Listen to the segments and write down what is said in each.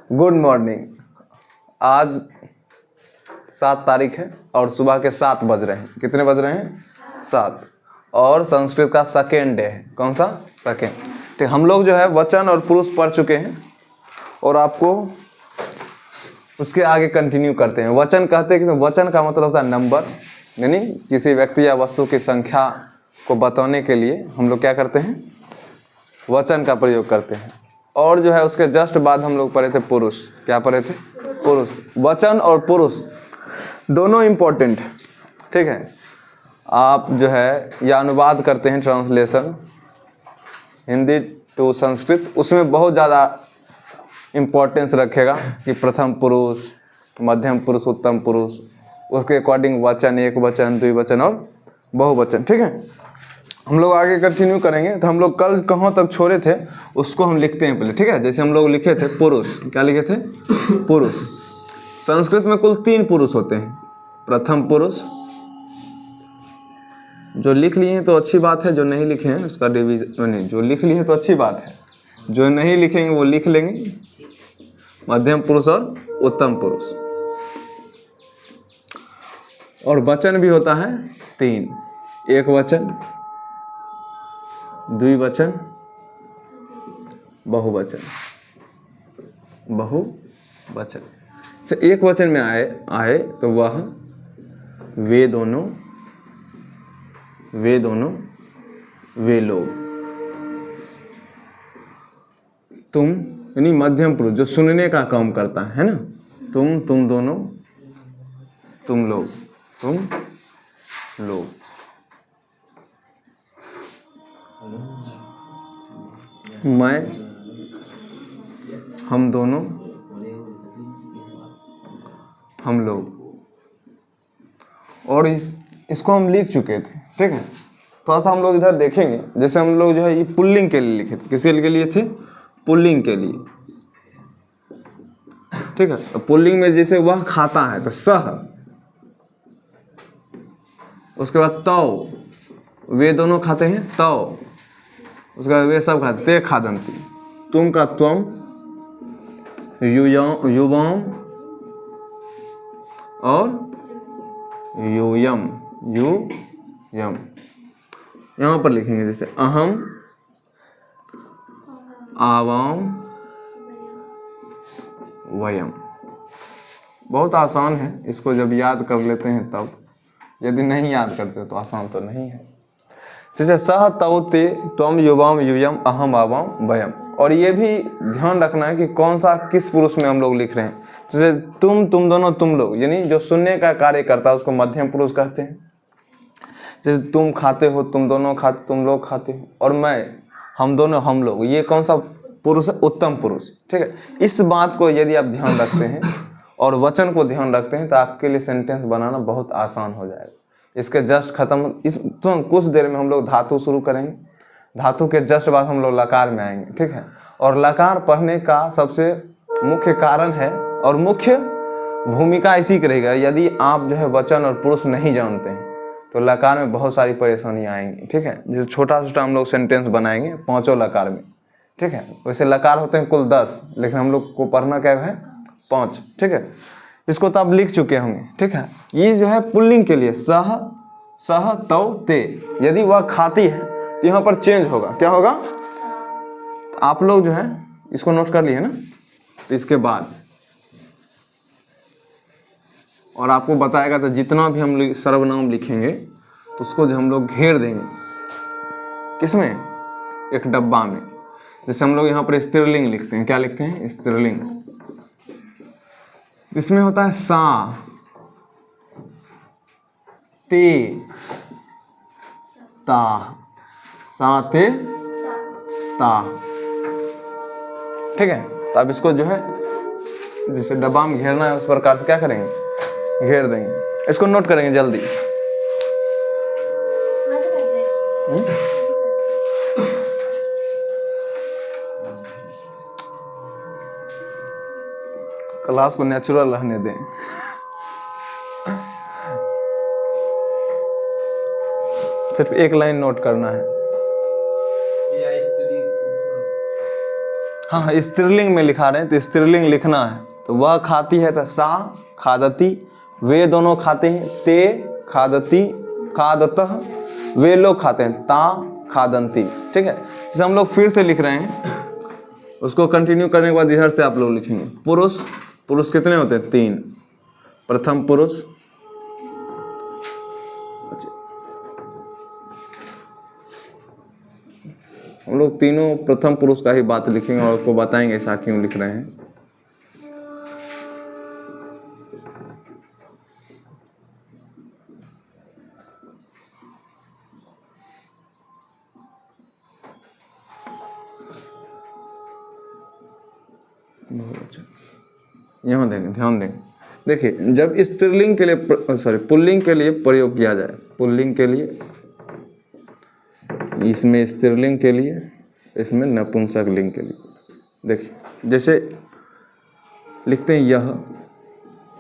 Good morning. आज 7 तारीख है और सुबह के 7 बज रहे हैं। कितने बज रहे हैं? 7। और संस्कृत का सेकेंड डे है। कौन सा? सेकेंड। ठीक, हम लोग जो है वचन और पुरुष पढ़ चुके हैं और आपको उसके आगे कंटिन्यू करते हैं। वचन कहते हैं कि वचन का मतलब होता है नंबर, यानी किसी व्यक्ति या वस्तु की संख्या को बताने के लिए हम लोग क्या करते हैं? वचन का प्रयोग करते हैं। और जो है उसके जस्ट बाद हम लोग पढ़े थे पुरुष। क्या पढ़े थे? पुरुष। वचन और पुरुष दोनों इम्पोर्टेंट है। ठीक है, आप जो है या अनुवाद करते हैं, ट्रांसलेशन हिंदी टू संस्कृत, उसमें बहुत ज़्यादा इम्पोर्टेंस रखेगा कि प्रथम पुरुष, मध्यम पुरुष, उत्तम पुरुष, उसके अकॉर्डिंग वचन, एक वचन, द्विवचन और बहुवचन। ठीक है, हम लोग आगे कंटिन्यू करेंगे। तो हम लोग कल कहाँ तक छोड़े थे उसको हम लिखते हैं पहले। ठीक है, जैसे हम लोग लिखे थे पुरुष। क्या लिखे थे? पुरुष। संस्कृत में कुल 3 पुरुष होते हैं। प्रथम पुरुष, जो लिख लिए हैं तो अच्छी बात है, जो नहीं लिखे हैं उसका डिवीजन नहीं, जो लिख लिए हैं तो अच्छी बात है, जो नहीं लिखेंगे वो लिख लेंगे। मध्यम पुरुष और उत्तम पुरुष। और वचन भी होता है 3, एक वचन, द्विवचन, बहुवचन। बहुवचन से एक वचन में आए तो वह वे दोनों, वे लोग। तुम यानी मध्यम पुरुष जो सुनने का काम करता है ना, तुम दोनों, तुम लोग, मैं, हम दोनों, हम लोग। और इसको हम लिख चुके थे। ठीक है, थोड़ा सा हम लोग इधर देखेंगे। जैसे हम लोग जो है ये पुल्लिंग के लिए लिखे थे। किसके लिए थे? पुल्लिंग के लिए। ठीक है, तो पुल्लिंग में जैसे वह खाता है तो सह, उसके बाद तौ, वे दोनों खाते हैं तौ, उसके बाद वे सब खाते, ते खादंती, तुम का त्वम, युवाम और यूयम। यहाँ पर लिखेंगे जैसे अहम, आवाम, वयम। बहुत आसान है, इसको जब याद कर लेते हैं तब। यदि नहीं याद करते तो आसान तो नहीं है। जैसे सह, तौ, ते, त्वम, युवाम, यूयम, अहम, आवाम, वयम। और ये भी ध्यान रखना है कि कौन सा किस पुरुष में हम लोग लिख रहे हैं। जैसे तुम दोनों, तुम लोग, यानी जो सुनने का कार्य करता है उसको मध्यम पुरुष कहते हैं। जैसे तुम खाते हो, तुम दोनों खाते, तुम लोग खाते हो। और मैं, हम दोनों, हम लोग, ये कौन सा पुरुष है? उत्तम पुरुष। ठीक है, इस बात को यदि आप ध्यान रखते हैं और वचन को ध्यान रखते हैं तो आपके लिए सेंटेंस बनाना बहुत आसान हो जाएगा। इसके जस्ट खत्म, इस तो कुछ देर में हम लोग धातु शुरू करेंगे। धातु के जस्ट बाद हम लोग लकार में आएंगे। ठीक है, और लकार पढ़ने का सबसे मुख्य कारण है और मुख्य भूमिका इसी की रहेगा। यदि आप जो है वचन और पुरुष नहीं जानते हैं तो लकार में बहुत सारी परेशानियां आएंगी। ठीक है, जैसे छोटा हम लोग सेंटेंस बनाएंगे 5 लकार में। ठीक है, वैसे लकार होते हैं कुल 10, लेकिन हम लोग को पढ़ना क्या है? 5। ठीक है, इसको तो आप लिख चुके होंगे। ठीक है, ये जो है पुल्लिंग के लिए सह, तौ, ते। यदि वह खाती है तो यहाँ पर चेंज होगा। क्या होगा? आप लोग जो है इसको नोट कर लिए ना। तो इसके बाद और आपको बताएगा तो जितना भी हम सर्वनाम लिखेंगे तो उसको जो हम लोग घेर देंगे। किसमें? एक डब्बा में। जैसे हम लोग यहाँ पर स्त्रीलिंग लिखते हैं। क्या लिखते हैं? स्त्रीलिंग। इसमें होता है सा, ते, ता, सा, ते, ता। ठीक है, तो अब इसको जो है जिसे डब्बा में घेरना है उस प्रकार से क्या करेंगे? घेर देंगे। इसको नोट करेंगे जल्दी। क्लास को नेचुरल रहने दें। सिर्फ एक लाइन नोट करना है। हाँ स्त्रीलिंग में लिखा रहे हैं तो स्त्रीलिंग लिखना है। तो वह खाती है तो सा खादती, वे दोनों खाते हैं ते खादती खादतः, वे लोग खाते हैं ता खादंती। ठीक है, जैसे हम लोग फिर से लिख रहे हैं, उसको कंटिन्यू करने के बाद इधर से आप लोग लिखेंगे पुरुष। पुरुष कितने होते हैं? 3। प्रथम पुरुष, हम लोग तीनों प्रथम पुरुष का ही बात लिखेंगे और आपको बताएंगे ऐसा क्यों लिख रहे हैं। बहुत अच्छा, यहाँ देंगे, ध्यान देंगे। देखिए जब स्त्रीलिंग के लिए सॉरी पुल्लिंग के लिए प्रयोग किया जाए, पुल्लिंग के लिए इसमें स्त्रीलिंग के लिए, इसमें नपुंसक लिंग के लिए। देखिए जैसे लिखते हैं यह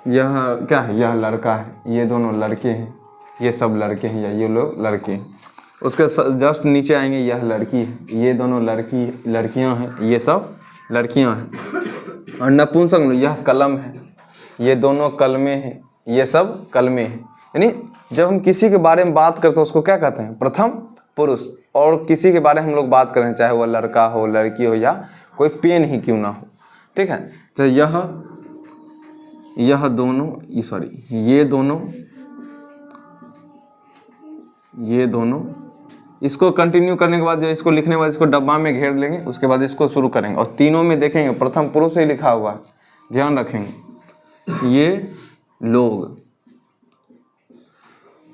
क्या है? यह लड़का है, ये दोनों लड़के हैं, ये सब लड़के हैं या ये लोग लड़के हैं। उसके जस्ट नीचे आएंगे यह लड़की है, ये दोनों लड़कियां हैं, ये सब लड़कियां हैं। और नपुंसक में यह कलम है, ये दोनों कलमे हैं, ये सब कलमे हैं। यानी जब हम किसी के बारे में बात करते हैं उसको क्या कहते हैं? प्रथम पुरुष। और किसी के बारे में हम लोग बात करें चाहे वह लड़का हो लड़की हो या कोई पेन ही क्यों ना हो। ठीक है, तो यह दोनों ये दोनों इसको कंटिन्यू करने के बाद जो इसको लिखने के बाद इसको डब्बा में घेर लेंगे, उसके बाद इसको शुरू करेंगे और तीनों में देखेंगे प्रथम पुरुष से ही लिखा हुआ है, ध्यान रखेंगे ये लोग।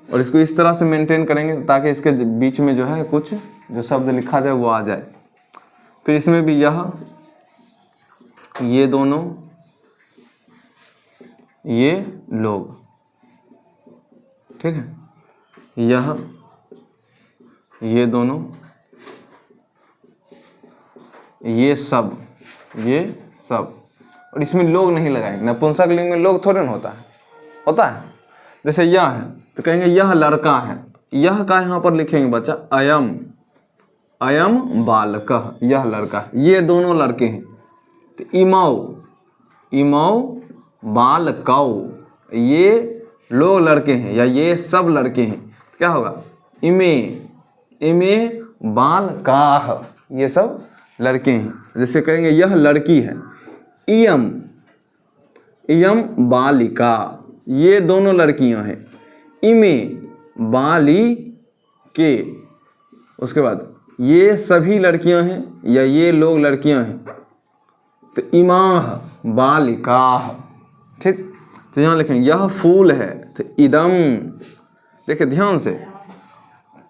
और इसको इस तरह से मेंटेन करेंगे ताकि इसके बीच में जो है कुछ जो शब्द लिखा जाए वो आ जाए। फिर इसमें भी ये दोनों ये लोग, ठीक है, ये दोनों ये सब और इसमें लोग नहीं लगाएंगे। नपुंसक लिंग में लोग थोड़े ना होता है। जैसे यह है तो कहेंगे यह लड़का है, यह का यहाँ पर लिखेंगे बच्चा अयम बालकः, यह लड़का है, ये दोनों लड़के हैं। तो इमौ बालकौ, ये लोग लड़के हैं या ये सब लड़के हैं। क्या होगा? इमे बालकाः, ये सब लड़के हैं। जैसे कहेंगे यह लड़की है, इयम बालिका, ये दोनों लड़कियां हैं। इमे बालिके, उसके बाद ये सभी लड़कियां हैं या ये लोग लड़कियां हैं। तो इमाह बालिकाः। ठीक, तो यहाँ लिखेंगे यह फूल है तो इदम। देखिए ध्यान से,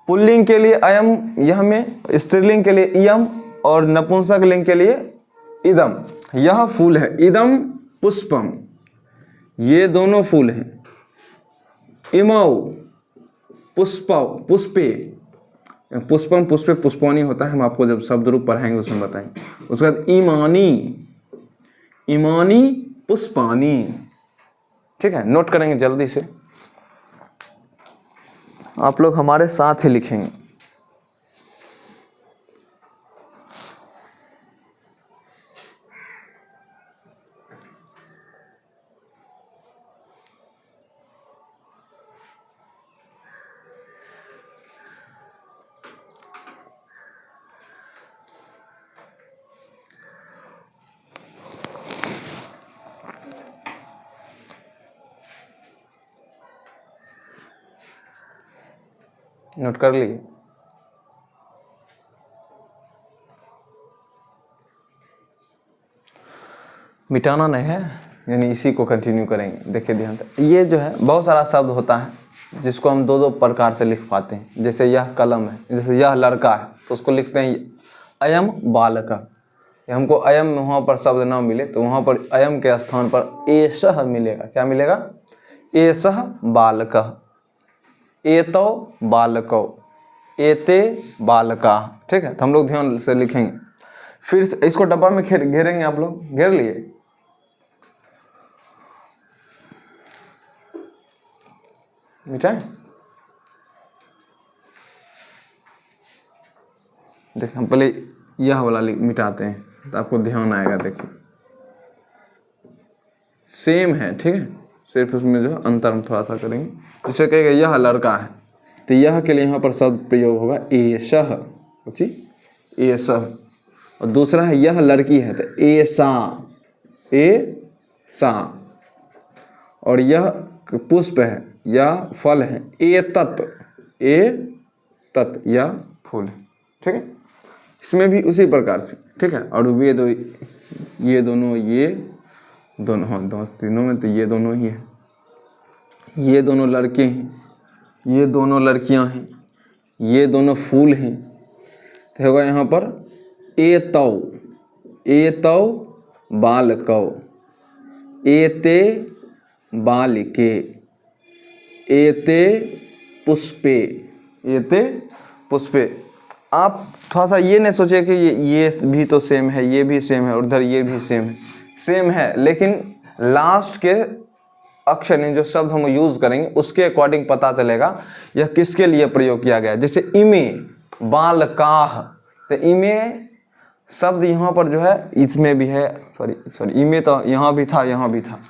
पुल्लिंग के लिए अयम, यह में, स्त्रीलिंग के लिए इयम और नपुंसक लिंग के लिए इदम। यह फूल है, इदम पुष्पम, ये दोनों फूल हैं। इमौ पुष्पे, पुष्पम पुष्पे पुष्पानी होता है, हम आपको जब शब्द रूप पढ़ाएंगे उसमें बताएंगे। उसके बाद इमानी पुष्पानी। ठीक है, नोट करेंगे जल्दी से, आप लोग हमारे साथ ही लिखेंगे। नोट कर लिए? मिटाना नहीं है, यानी इसी को कंटिन्यू करेंगे। देखिए ध्यान से, ये जो है बहुत सारा शब्द होता है जिसको हम दो प्रकार से लिख पाते हैं। जैसे यह कलम है, जैसे यह लड़का है तो उसको लिखते हैं अयम बालक। हमको अयम में वहाँ पर शब्द ना मिले तो वहाँ पर अयम के स्थान पर एषः मिलेगा। क्या मिलेगा? एषः बालकः, एतौ बालकौ, एते बालका। ठीक है, तो हम लोग ध्यान से लिखेंगे। फिर इसको डब्बा में घेरेंगे। आप लोग घेर लिए? मिटाएं? देखिए हम पहले यह वाला मिटाते हैं तो आपको ध्यान आएगा। देखिए सेम है, ठीक है, सिर्फ उसमें जो अंतर हम थोड़ा सा करेंगे। जैसे कहेगा यह लड़का है तो यह के लिए यहाँ पर शब्द प्रयोग होगा एषः, एषः। और दूसरा है यह लड़की है तो एषा, एषा। और यह पुष्प है, यह फल है, एतत्, एतत्, यह फूल है, ठीक है। इसमें भी उसी प्रकार से, ठीक है। और वे दो, ये दोनों, ये दोनों, हाँ दोनों तीनों में तो ये दोनों ही है। ये दोनों लड़के हैं, ये दोनों लड़कियां हैं, ये दोनों फूल हैं। तो होगा यहाँ पर एतौ, एतौ बालकौ, एते बालिके, एते पुष्पे, एते पुष्पे। आप थोड़ा सा ये नहीं सोचे कि ये भी तो सेम है, ये भी सेम है, और उधर ये भी सेम है। सेम है, लेकिन लास्ट के अक्षर ने जो शब्द हम यूज करेंगे उसके अकॉर्डिंग पता चलेगा यह किसके लिए प्रयोग किया गया। जैसे इमे बालकाह, तो इमे शब्द यहाँ पर जो है इसमें भी है, सॉरी इमे तो यहाँ भी था, यहाँ भी था।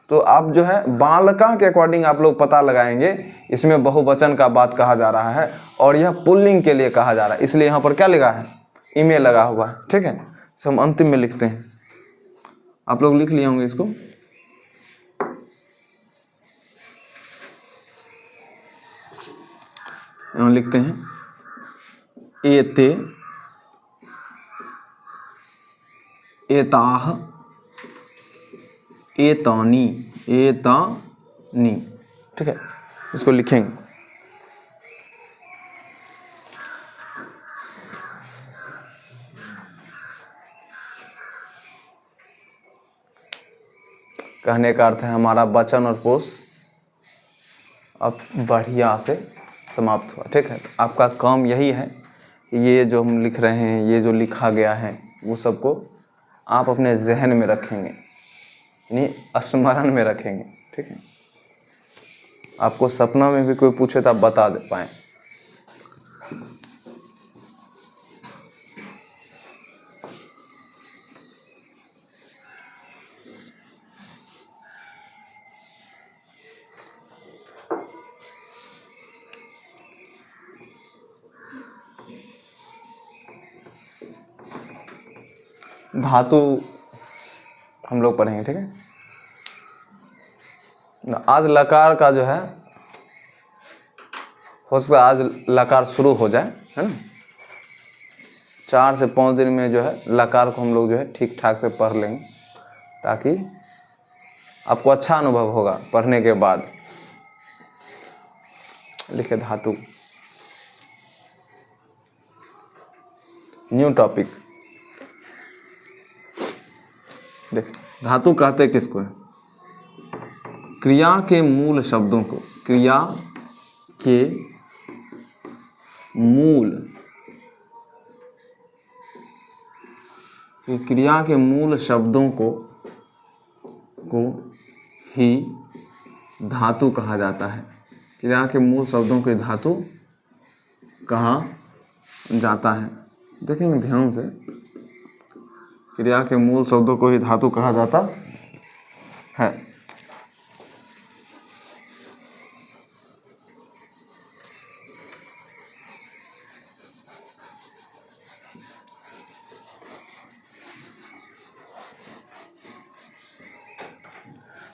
तो आप जो है बालका के अकॉर्डिंग आप लोग पता लगाएंगे इसमें बहुवचन का बात कहा जा रहा है और यह पुल्लिंग के लिए कहा जा रहा है, इसलिए यहाँ पर क्या लगा है, इमे लगा हुआ है, ठीक है। तो हम अंतिम में लिखते हैं, आप लोग लिख लिए होंगे इसको। यहाँ लिखते हैं एते, एताह, एतानी, एतानी, ठीक है। इसको लिखेंगे। कहने का अर्थ है हमारा वचन और पुरुष अब बढ़िया से समाप्त हुआ, ठीक है। तो आपका काम यही है कि ये जो हम लिख रहे हैं, ये जो लिखा गया है, वो सबको आप अपने जहन में रखेंगे, यानी स्मरण में रखेंगे, ठीक है। आपको सपना में भी कोई पूछे तो आप बता दे पाएं। धातु हम लोग पढ़ेंगे, ठीक है। आज लकार का जो है हो सकता है आज लकार शुरू हो जाए, है ना। 4 से 5 दिन में जो है लकार को हम लोग जो है ठीक ठाक से पढ़ लेंगे, ताकि आपको अच्छा अनुभव होगा पढ़ने के बाद। लिखे धातु, न्यू टॉपिक। देख, धातु कहते किसको है, क्रिया के मूल शब्दों को, क्रिया के मूल, क्रिया के मूल शब्दों को ही धातु कहा जाता है। क्रिया के मूल शब्दों को धातु कहा जाता है। देखेंगे ध्यान से, क्रिया के मूल शब्दों को ही धातु कहा जाता है।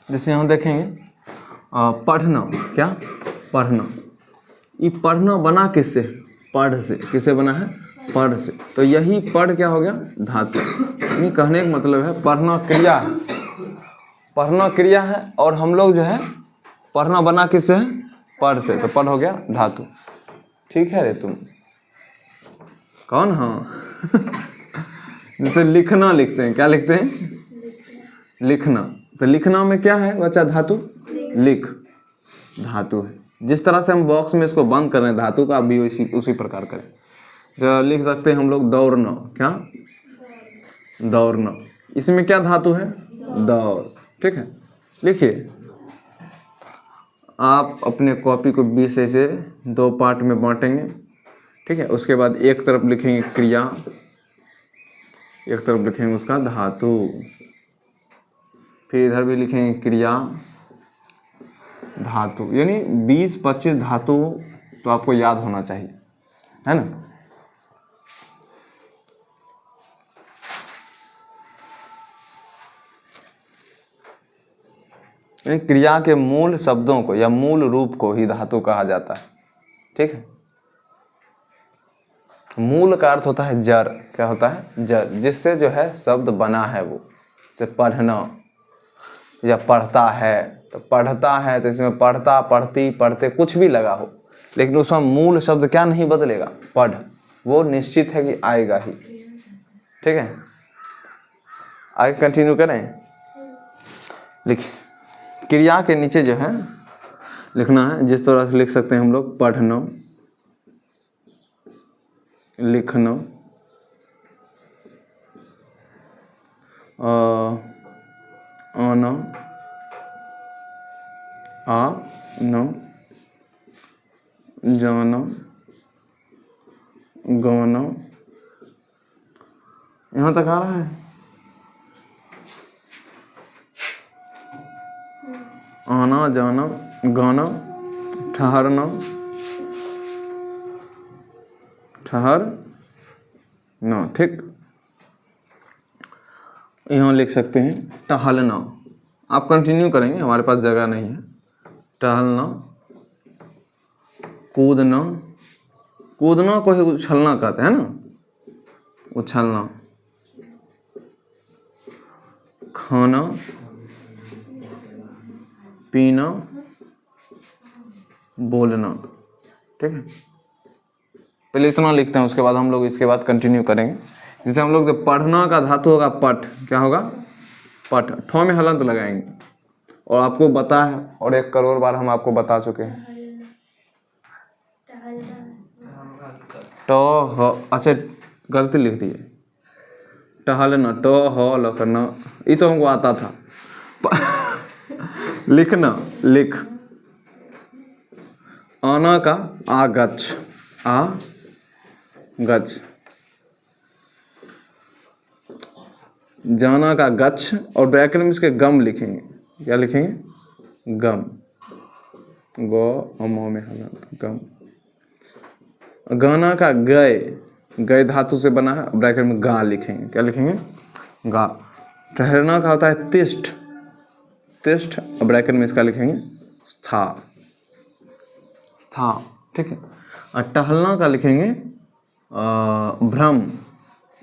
जैसे यहाँ देखेंगे पढ़ना, क्या पढ़ना, ये पढ़ना बना किससे, पढ़ से। किससे बना है, पढ़ से। तो यही पढ़ क्या हो गया, धातु। ये कहने का मतलब है पढ़ना क्रिया है, पढ़ना क्रिया है, और हम लोग जो है पढ़ना बना किससे है, पढ़ से। तो पढ़ हो गया धातु, ठीक है रे तुम कौन, हाँ जैसे लिखना लिखते हैं, क्या लिखते हैं, लिखना। तो लिखना में क्या है बच्चा, धातु, लिख, धातु है। जिस तरह से हम बॉक्स में इसको बंद कर रहे हैं धातु का, आप भी उसी प्रकार करें। जो लिख सकते हैं हम लोग दौड़ना, क्या, दौड़ना। इसमें क्या धातु है, दौड़, ठीक है। लिखिए, आप अपने कॉपी को 20 ऐसे 2 पार्ट में बांटेंगे, ठीक है। उसके बाद एक तरफ लिखेंगे क्रिया, एक तरफ लिखेंगे उसका धातु, फिर इधर भी लिखेंगे क्रिया धातु, यानी 20-25 धातु तो आपको याद होना चाहिए, है ना। यानी क्रिया के मूल शब्दों को या मूल रूप को ही धातु कहा जाता है, ठीक है। मूल का अर्थ होता है जड़, क्या होता है, जड़, जिससे जो है शब्द बना है वो, जैसे पढ़ना या पढ़ता है, तो पढ़ता है तो इसमें पढ़ता, पढ़ती, पढ़ते कुछ भी लगा हो, लेकिन उसमें मूल शब्द क्या नहीं बदलेगा, पढ़, वो निश्चित है कि आएगा ही, ठीक है। आगे कंटिन्यू करें, लिखिए। क्रिया के नीचे जो है लिखना है, जिस तरह से लिख सकते हैं हम लोग, पढ़ना, लिखना, आना, आना, जाना, गाना, यहाँ तक आ रहा है। आना, जाना, गाना, ठहरना, ठहरना, ठीक। यहाँ लिख सकते हैं टहलना, आप कंटिन्यू करेंगे, हमारे पास जगह नहीं है। टहलना, कूदना, कूदना को ही उछलना कहते हैं ना, उछलना, खाना, पीना, बोलना, ठीक है। पहले इतना लिखते हैं, उसके बाद हम लोग इसके बाद कंटिन्यू करेंगे। जैसे हम लोग पढ़ना का धातु होगा पठ, क्या होगा, पठ, ठो में हलंत लगाएंगे, और आपको बता है, और 1 करोड़ बार हम आपको बता चुके हैं। तो अच्छा गलती लिख दिए, टहलना, टो हो लखना, ये तो हमको आता था। लिखना, लिख, आना का आगच्छ, आ गच्छ, जाना का गच्छ, और ब्रैकेट में इसके गम लिखेंगे, क्या लिखेंगे, गम, गो अमो में हलंत, गम। गाना का गए, गए धातु से बना है, ब्रैकेट में गा लिखेंगे, क्या लिखेंगे, गा। ठहरना का होता है तिष्ठ, तिष्ठ, ब्रैकेट में इसका लिखेंगे स्था, स्था, ठीक है। और टहलना का लिखेंगे भ्रम,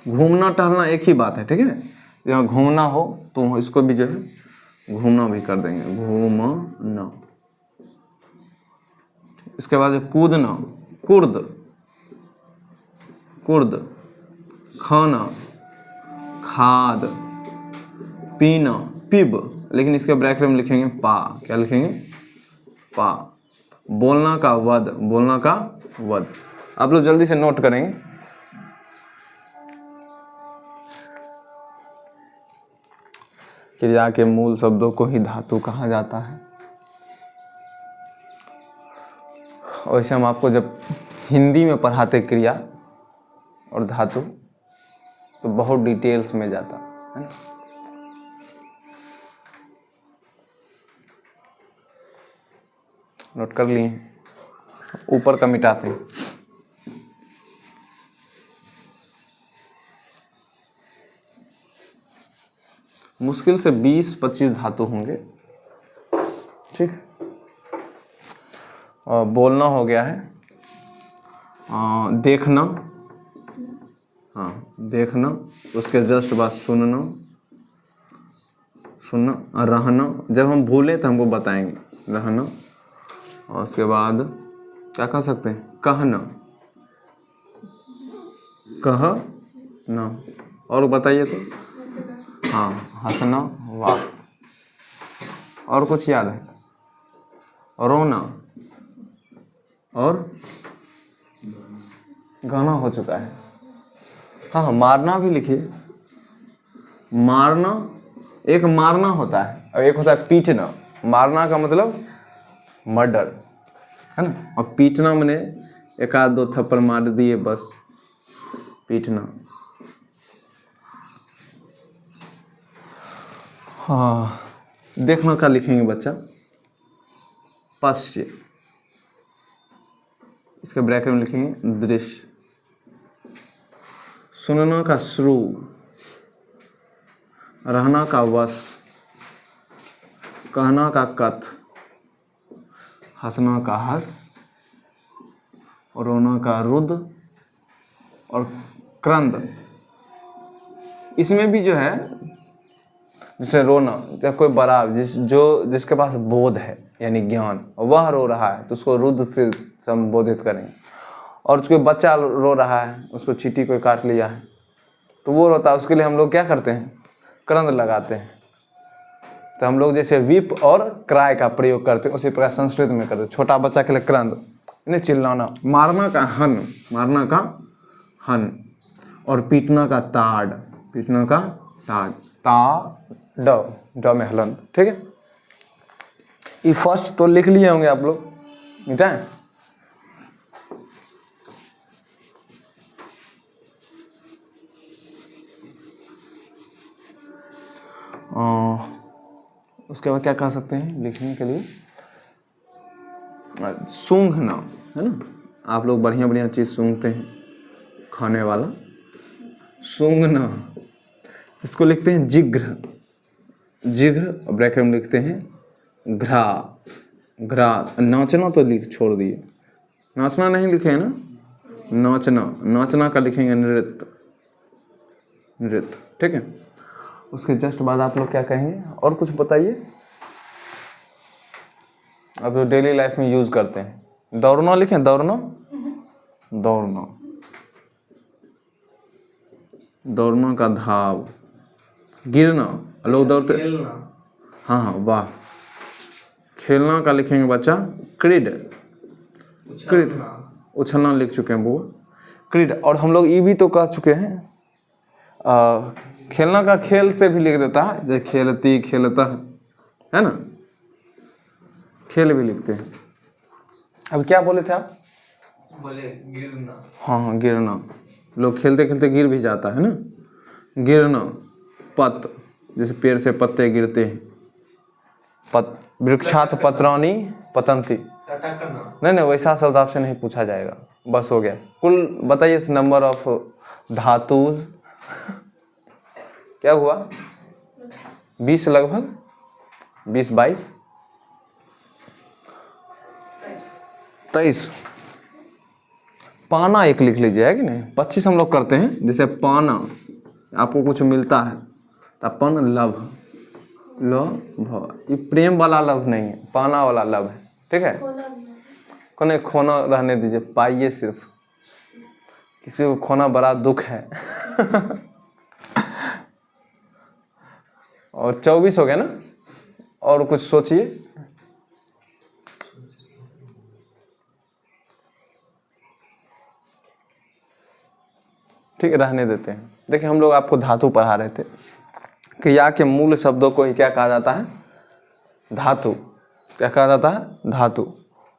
घूमना टहलना एक ही बात है, ठीक है। जहाँ घूमना हो तो इसको भी जो है घूमना भी कर देंगे, घूमना। इसके बाद कूदना, कुर्द, कुर्द, खाना, खाद, पीना, पिब, लेकिन इसके ब्रैकेट में लिखेंगे पा, क्या लिखेंगे, पा। बोलना का वद, बोलना का वद। आप लोग जल्दी से नोट करेंगे। क्रिया के मूल शब्दों को ही धातु कहा जाता है। वैसे हम आपको जब हिंदी में पढ़ाते क्रिया और धातु तो बहुत डिटेल्स में जाता है ना। नोट कर लिए, ऊपर का मिटाते हैं। मुश्किल से 20-25 धातु होंगे, ठीक। और बोलना हो गया है, देखना, हाँ देखना, उसके जस्ट बाद सुनना, सुनना, रहना, जब हम भूले तो हमको बताएंगे, रहना। और उसके बाद क्या कह सकते हैं, कहना, कहना, और बताइए तो, हाँ हंसना, वाह। और कुछ याद है, रोना, और गाना हो चुका है। हाँ मारना भी लिखिए, मारना, एक मारना होता है और एक होता है पीटना। मारना का मतलब मर्डर है ना, और पीटना मैंने 1-2 थप्पड़ मार दिए बस, पीटना। हाँ, देखना का लिखेंगे बच्चा पश्य, इसके ब्रैकेट में लिखेंगे दृश्य। सुनना का श्रु, रहना का वश, कहना का कथ, हंसना का हंस, रोना का रुद्र और क्रंद। इसमें भी जो है जैसे रोना, जब कोई बड़ा जिसके पास बोध है यानी ज्ञान, वह रो रहा है तो उसको रुद्र से संबोधित करेंगे। और कोई बच्चा रो रहा है, उसको चींटी कोई काट लिया है तो वो रोता है, उसके लिए हम लोग क्या करते हैं, क्रंद लगाते हैं। तो हम लोग जैसे वीप और क्राई का प्रयोग करते हैं उसी प्रकार संस्कृत में करते हैं। छोटा बच्चा के लिए क्रंद, यानी चिल्लाना। मारना का हन, मारना का हन, और पीटना का ताड़, पीटना का ताड़, ड में हलंत। ठीक है, ये फर्स्ट तो लिख लिए होंगे आप लोग, मिटाएं। उसके बाद क्या कह सकते हैं लिखने के लिए, सूंघना है ना। आप लोग बढ़िया बढ़िया चीज़ सूंघते हैं, खाने वाला सूंघना, इसको लिखते हैं जिघ्र, जिघ्र ब्रैकेट में लिखते हैं घ्रा, घ्रा। नाचना तो लिख छोड़ दिए, नाचना नहीं लिखे हैं ना, नाचना, नाचना का लिखेंगे नृत्य, नृत्य। ठीक है, उसके जस्ट बाद आप लोग क्या कहेंगे, और कुछ बताइए आप जो डेली लाइफ में यूज करते हैं। दौड़ना लिखें, दौड़ना, दौड़ना, दौड़ना का धाव, गिरना, लोग दौड़ते, हाँ हाँ वाह। खेलना का लिखेंगे बच्चा क्रीड, क्रीड, उछलना लिख चुके हैं वो, क्रीड। और हम लोग ये भी तो कह चुके हैं, खेलना का खेल से भी लिख देता है, जैसे खेलती, खेलता है ना, खेल भी लिखते हैं। अब क्या बोले थे आप, बोले गिरना। हाँ हाँ गिरना, लोग खेलते खेलते गिर भी जाता है ना, गिरना। पत, जैसे पेड़ से पत्ते गिरते हैं, पत, वृक्षात पत्राणि पतंती। नहीं नहीं, वैसा शब्द आपसे नहीं पूछा जाएगा, बस हो गया। कुल बताइए नंबर ऑफ धातुज क्या हुआ, 20 लगभग, 20-22, 23। पाना एक लिख लीजिए, है कि नहीं। 25 हम लोग करते हैं, जैसे पाना, आपको कुछ मिलता है तो पन लभ, लभ, ये प्रेम वाला लभ नहीं है, पाना वाला लभ है। ठीक है, को नहीं खोना रहने दीजिए, पाइए सिर्फ, किसी को खोना बड़ा दुख है। और 24 हो गया ना, और कुछ सोचिए। ठीक है, रहने देते हैं। देखिए हम लोग आपको धातु पढ़ा रहे थे, क्रिया के मूल शब्दों को ही क्या कहा जाता है, धातु। क्या कहा जाता है, धातु।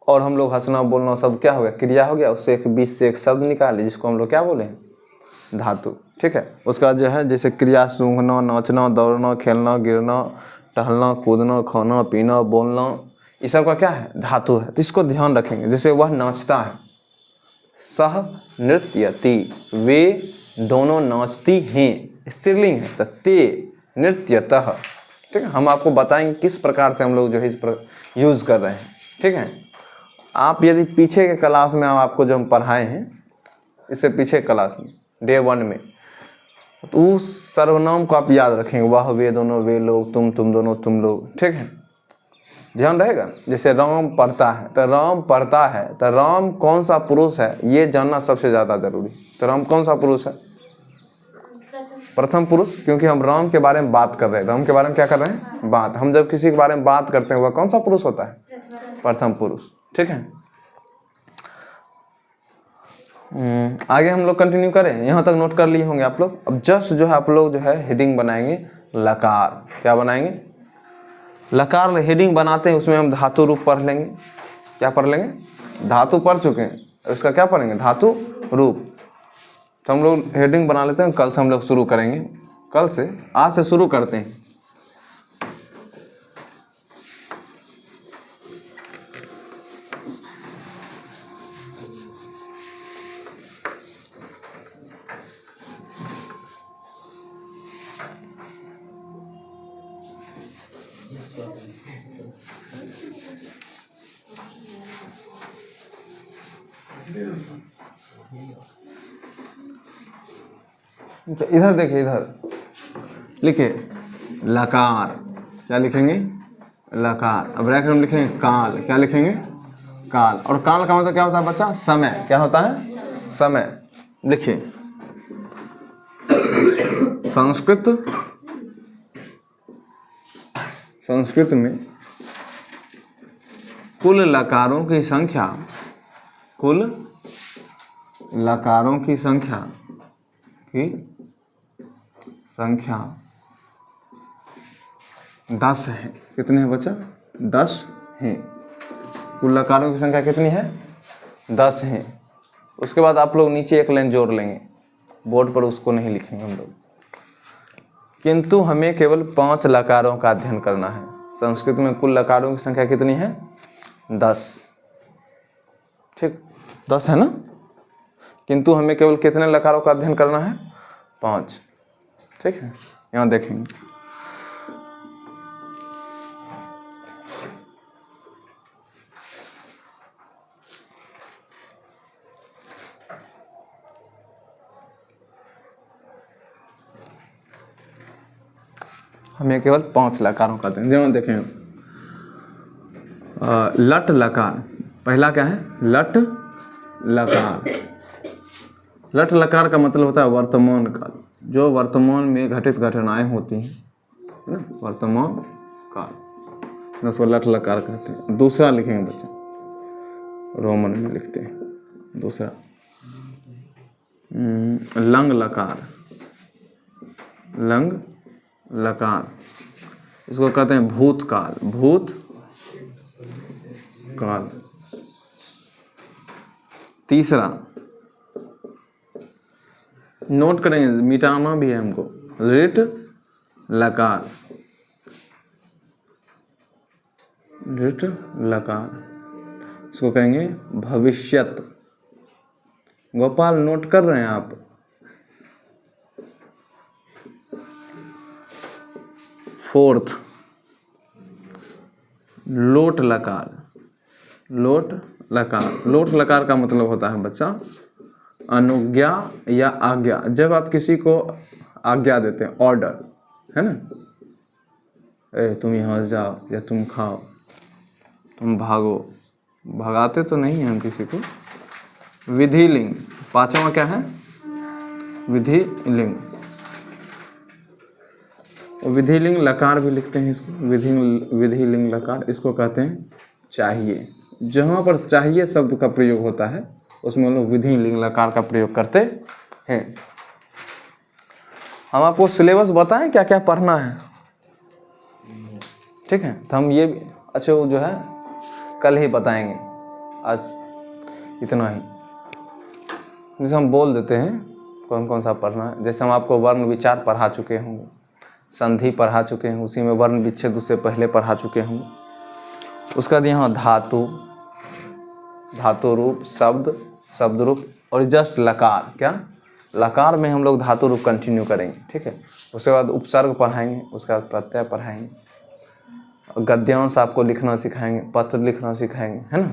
और हम लोग हंसना बोलना सब क्या हो गया, क्रिया हो गया, उससे एक बीच से एक शब्द निकाले जिसको हम लोग क्या बोले, धातु। ठीक है, उसका जो है जैसे क्रिया सूंघना, नाचना, दौड़ना, खेलना, गिरना, टहलना, कूदना, खाना, पीना, बोलना, ये सब का क्या है, धातु है। तो इसको ध्यान रखेंगे। जैसे वह नाचता है, सह नृत्यति, वे दोनों नाचती हैं, स्त्रीलिंग है, तो ते नृत्यतः। ठीक है, हम आपको बताएंगे किस प्रकार से हम लोग जो है इस पर यूज कर रहे हैं। ठीक है, आप यदि पीछे के क्लास में आपको जो हम पढ़ाए हैं, इससे पीछे क्लास में डे 1 में, तो उस सर्वनाम को आप याद रखेंगे, वह, वे दोनों, वे लोग, तुम दोनों, तुम लोग। ठीक है, ध्यान रहेगा। जैसे राम पढ़ता है, तो राम पढ़ता है, तो राम कौन सा पुरुष है ये जानना सबसे ज़्यादा जरूरी। तो राम कौन सा पुरुष है, प्रथम पुरुष, क्योंकि हम राम के बारे में बात कर रहे हैं। राम के बारे में क्या कर रहे हैं, बात। हम जब किसी के बारे में बात करते हैं वह कौन सा पुरुष होता है, प्रथम पुरुष। ठीक है, आगे हम लोग कंटिन्यू करें, यहाँ तक नोट कर लिए होंगे आप लोग। अब जस्ट जो है आप लोग जो है हेडिंग बनाएंगे, लकार। क्या बनाएंगे, लकार हेडिंग बनाते हैं, उसमें हम धातु रूप पढ़ लेंगे। क्या पढ़ लेंगे, धातु पढ़ चुके हैं, उसका क्या पढ़ेंगे, धातु रूप। तो हम लोग हेडिंग बना लेते हैं, कल से हम लोग शुरू करेंगे। कल से, आज से शुरू करते हैं। इधर देखिए, इधर लिखिए लकार, क्या लिखेंगे? लकार। अब ब्रैकेट में लिखेंगे काल, क्या लिखेंगे? काल। और काल का मतलब क्या होता है बच्चा? समय। क्या होता है? समय। लिखिए संस्कृत में कुल लकारों की संख्या, कुल लकारों की संख्या 10 है। कितने हैं बच्चा? 10 हैं। कुल लकारों की संख्या कितनी है? 10 है। उसके बाद आप लोग नीचे एक लाइन जोड़ लेंगे, बोर्ड पर उसको नहीं लिखेंगे हम लोग। किंतु हमें केवल 5 लकारों का अध्ययन करना है। संस्कृत में कुल लकारों की संख्या कितनी है? 10। ठीक, 10 है ना? किंतु हमें केवल कितने लकारों का अध्ययन करना है? 5। ठीक है, यहाँ देखेंगे। हमें केवल 5 लकारों का अध्ययन। जब देखें लट लकार, पहला क्या है? लट लकार। लट लकार का मतलब होता है वर्तमान काल, जो वर्तमान में घटित घटनाएं होती हैं, है ना, वर्तमान काल, उसको लट लकार कहते हैं। दूसरा लिखेंगे बच्चे, रोमन में लिखते हैं दूसरा, लंग लकार। लंग लकार, इसको कहते हैं भूतकाल। भूत काल। तीसरा, नोट करेंगे, मिटाना भी है हमको, ऋट लकार। ऋट लकार, इसको कहेंगे भविष्यत। गोपाल नोट कर रहे हैं आप? फोर्थ, लोट लकार। लोट लकार, लोट लकार का मतलब होता है बच्चा अनुज्ञा या आज्ञा। जब आप किसी को आज्ञा देते हैं, ऑर्डर, है ना, ए तुम यहाँ जाओ, या तुम खाओ, तुम भागो। भगाते तो नहीं हैं हम किसी को। विधि लिंग, पांचवा क्या है? विधि लिंग। विधि लिंग लकार भी लिखते हैं इसको, विधि लिंग लकार। इसको कहते हैं चाहिए। जहाँ पर चाहिए शब्द का प्रयोग होता है उसमें हम लोग विधि लिंग लकार का प्रयोग करते हैं। हम आपको सिलेबस बताएं क्या क्या पढ़ना है, ठीक है? तो हम ये अच्छा जो है कल ही बताएंगे, आज इतना ही। जैसे हम बोल देते हैं कौन कौन सा पढ़ना है। जैसे हम आपको वर्ण विचार पढ़ा चुके होंगे, संधि पढ़ा चुके हैं, उसी में वर्ण विच्छेद उससे पहले पढ़ा चुके होंगे। उसका बाद यहाँ धातु, धातु रूप, शब्द, शब्द रूप, और जस्ट लकार। क्या लकार में हम लोग धातु रूप कंटिन्यू करेंगे, ठीक है? उसके बाद उपसर्ग पढ़ाएंगे, उसके बाद प्रत्यय पढ़ाएंगे, गद्यांश आपको लिखना सिखाएंगे, पत्र लिखना सिखाएंगे, है ना?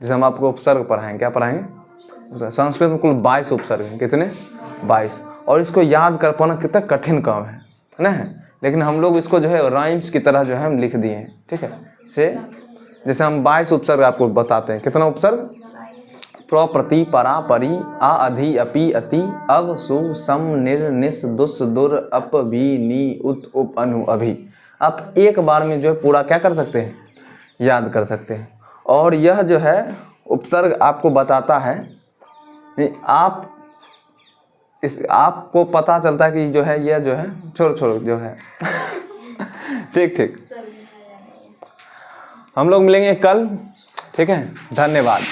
जैसे हम आपको उपसर्ग पढ़ाएंगे, क्या पढ़ाएंगे? संस्कृत में कुल 22 उपसर्ग हैं। कितने? 22। और इसको याद कर पाना कितना कठिन काम है ना? लेकिन हम लोग इसको जो है राइम्स की तरह जो है हम लिख दिए हैं, ठीक है? से जैसे हम 22 उपसर्ग आपको बताते हैं। कितना उपसर्ग? प्र, प्रति, परा, परि, आ, अधि, अपि, अति, अव, सु, सम, निर, निस, दुस, दुर, अप, भी, नी, उत, उप, अनु, अभि। आप एक बार में जो है पूरा क्या कर सकते हैं? याद कर सकते हैं। और यह जो है उपसर्ग आपको बताता है, आप इस आपको पता चलता है कि जो है यह जो है छोड़ जो है ठीक ठीक। हम लोग मिलेंगे कल, ठीक है? धन्यवाद।